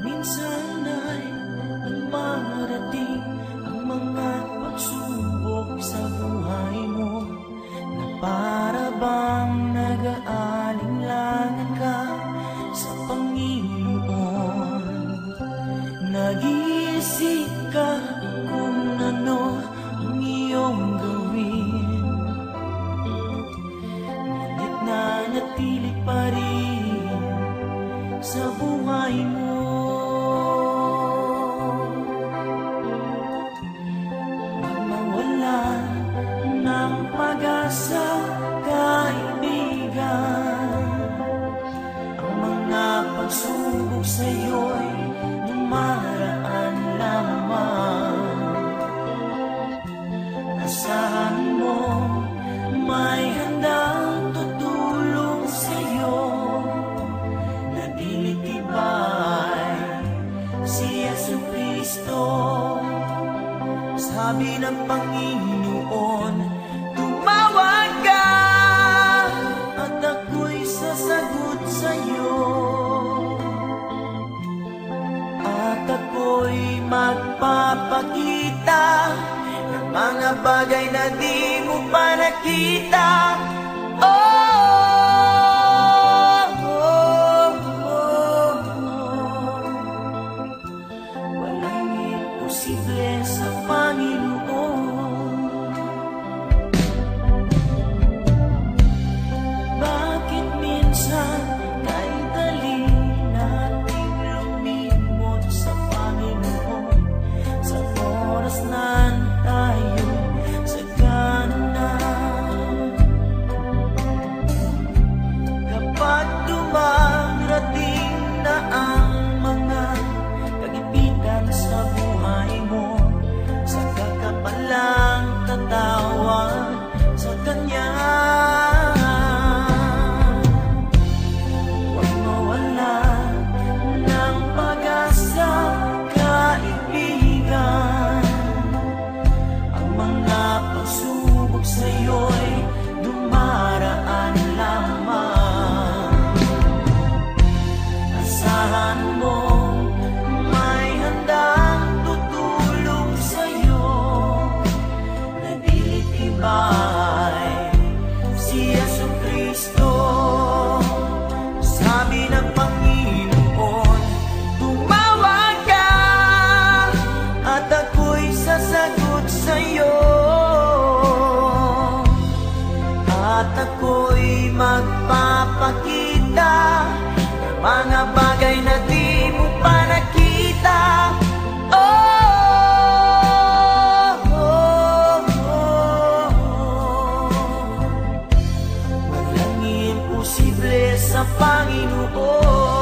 Minsan ay dumarating ang mga pagsubok sa buhay mo, na para bang nag-aalinlangan ka sa Panginoon. Nag-iisip ka kung ano ang iyong gawin, ngunit nanatili pa rin sa buhay mo. Ng pag-asa, kaibigan, ang mga pagsubok sa'yo'y dumaraan lamang. Asahan mo may handang tutulong sa'yo, na dilitibay si Jesucristo. Sabi ng Panginoon, tumawag ka at ako'y sasagot sa'yo, at ako'y magpapakita ng mga bagay na di mo pa nakita. Walang imposible sa Panginoon. Bakit minsan kay dali nating lumimot sa Panginoon, sa oras na tayo sa kanan? Kapag dumarating na ang mga kagipitan sa buhay mo, saka ka palang tatawag sa Kanya. Huwag mawala ng pag-asa, kaibigan, ang mga pagsubok sa'yo'y dumaraan lamang. Asahan mo may handang tutulong sa'yo, na dilitibay si Jesucristo. Sabi ng Panginoon, tumawag ka at ako'y sasagot sa'yo, at ako'y magpapakita ng mga bagay na di mo pa nakita. Walang imposible sa Panginoon.